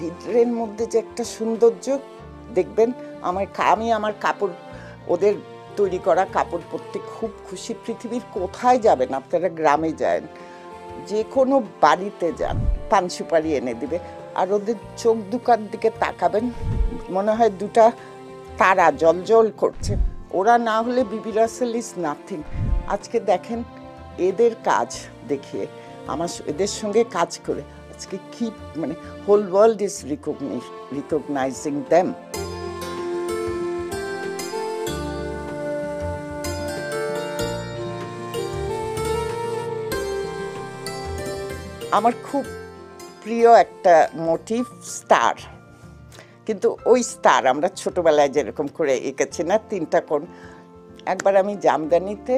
ভিতরের মধ্যে যে একটা সৌন্দর্য দেখবেন। আমি আমার কাপড়, ওদের তৈরি করা কাপড় পরতে খুব খুশি। পৃথিবীর কোথায় যাবেন আপনারা, গ্রামে যান, যে কোনো বাড়িতে যান, পান সুপারি এনে দিবে। আর ওদের চোখ দুটার দিকে তাকাবেন, মনে হয় দুটা তারা জ্বলজ্বল করছে। ওরা না হলে বিবি রাসেল ইজ নাথিং। আজকে দেখেন এদের কাজ দেখিয়ে, এদের সঙ্গে কাজ করে আজকে কি মানে whole world is recognising them. আমার খুব প্রিয় একটা মোটিভ স্টার, কিন্তু ওই স্টার আমরা ছোটবেলায় যেরকম করে এঁকেছি না, তিনটা কোণ। একবার আমি জামদানিতে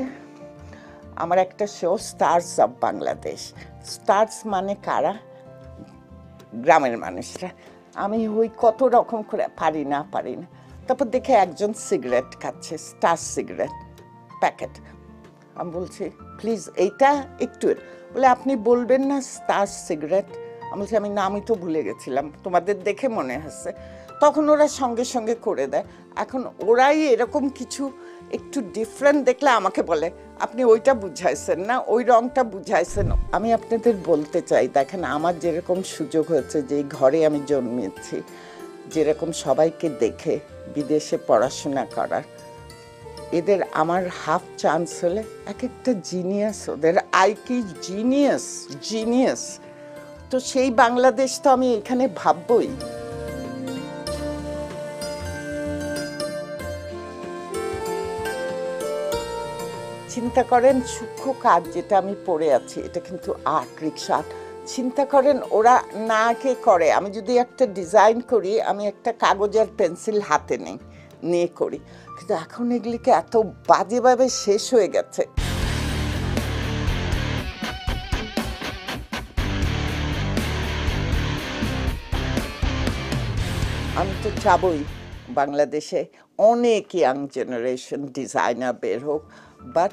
আমার একটা show, stars of Bangladesh. Stars মানে কারা? গ্রামের মানুষরা। আমি ওই কত রকম করে পারি না। তারপর দেখে একজন সিগারেট খাচ্ছে, স্টার সিগারেট প্যাকেট। আমি বলছি প্লিজ এইটা একটু, বলে আপনি বলবেন না স্টার সিগারেট? আমি বলছি আমি তো ভুলে গেছিলাম, তোমাদের দেখে মনে হচ্ছে। তখন ওরা সঙ্গে সঙ্গে করে দেয়। এখন ওরাই এরকম কিছু একটু ডিফারেন্ট দেখলে আমাকে বলে আপনি ওইটা বুঝাইছেন না, ওই রংটা বুঝাইছেন। আমি আপনাদের বলতে চাই, দেখেন আমার যেরকম সুযোগ হয়েছে, যে ঘরে আমি জন্মেছি, যেরকম সবাইকে দেখে বিদেশে পড়াশোনা করার, এদের আমার হাফ চান্স হলে এক একটা জিনিয়াস, ওদের আইকি জিনিয়াস। তো সেই বাংলাদেশ তো আমি এখানে ভাববই। চিন্তা করেন সূক্ষ্ম কাজ যেটা আমি পড়ে আছি, এটা কিন্তু আর্ট, রিক্সা। চিন্তা করেন ওরা না কে করে। আমি যদি একটা ডিজাইন করি, আমি একটা কাগজ আর পেন্সিল হাতে নিয়ে করি, কিন্তু এখন এগুলিকে এত বাজেভাবে শেষ হয়ে গেছে। আমি তো চাবই বাংলাদেশে অনেক ইয়াং জেনারেশন ডিজাইনার বের হোক, বাট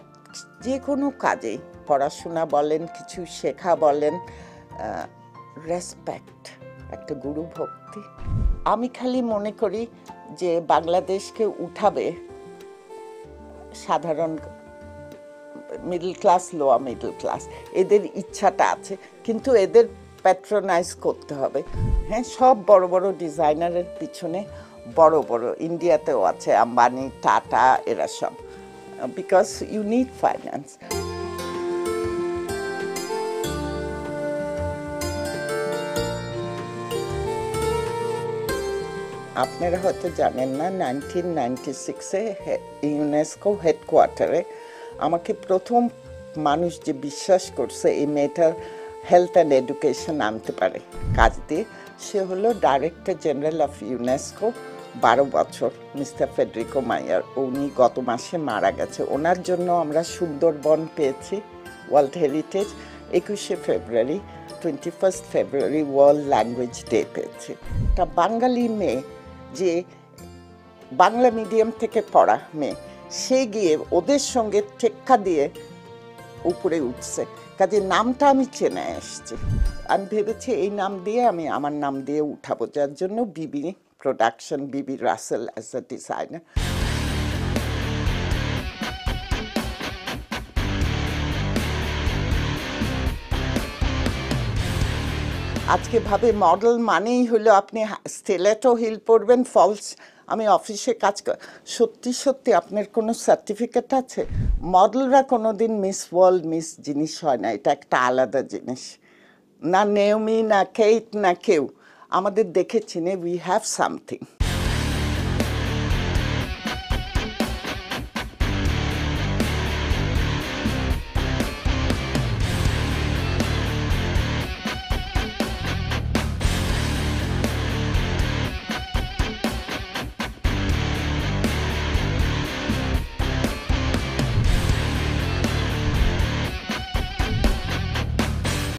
যে কোনো কাজেই, পড়াশোনা বলেন, কিছু শেখা বলেন, রেসপেক্ট, একটা গুরু ভক্তি। আমি খালি মনে করি যে বাংলাদেশকে উঠাবে সাধারণ middle class, lower middle class, এদের ইচ্ছাটা আছে, কিন্তু এদের প্যাট্রোনাইজ করতে হবে। হ্যাঁ, সব বড় বড় ডিজাইনারের পিছনে বড় ইন্ডিয়াতেও আছে আম্বানি, টাটা, এরা সব, বিকজ ইউ নিড ফাইন্যান্স। আপনারা হয়তো জানেন না, 1996-এ ইউনেস্কো হেডকোয়ার্টারে আমাকে প্রথম মানুষ যে বিশ্বাস করছে এই মেয়েটার হেলথ অ্যান্ড এডুকেশন আনতে পারে কাজ দিয়ে, সে হলো ডাইরেক্টর জেনারেল অফ ইউনেস্কো 12 বছর, মিস্টার ফেডরিকো মাইয়ার। উনি গত মাসে মারা গেছে। ওনার জন্য আমরা সুন্দরবন পেয়েছি ওয়ার্ল্ড হেরিটেজ, 21শে ফেব্রুয়ারি, 21 ফেব্রুয়ারি ওয়ার্ল্ড ল্যাঙ্গুয়েজ ডে পেয়েছি। একটা বাঙালি মেয়ে, যে বাংলা মিডিয়াম থেকে পড়া মেয়ে, সে গিয়ে ওদের সঙ্গে টেক্কা দিয়ে উপরে উঠছে। কাজে নামটা আমি চেনে এসছি। আমি ভেবেছি এই নাম দিয়ে আমি আমার নাম দিয়ে উঠাবো, যার জন্য বিবি production, Bibi Rasel as a designer. আজকে ভাবে মডেল মানেই হলো আপনি স্টেলেটো হিল পরবেন, ফলস। আমি অফিসে কাজ সত্যি আপনার কোনো সার্টিফিকেট আছে? মডেলরা কোনো দিন মিস ওয়ার্ল্ড, মিস জিনিস হয় না, এটা একটা আলাদা জিনিস। না নেওমি, না কেইট, না কেউ আমাদের দেখে চিনে, উই হ্যাভ সামথিং।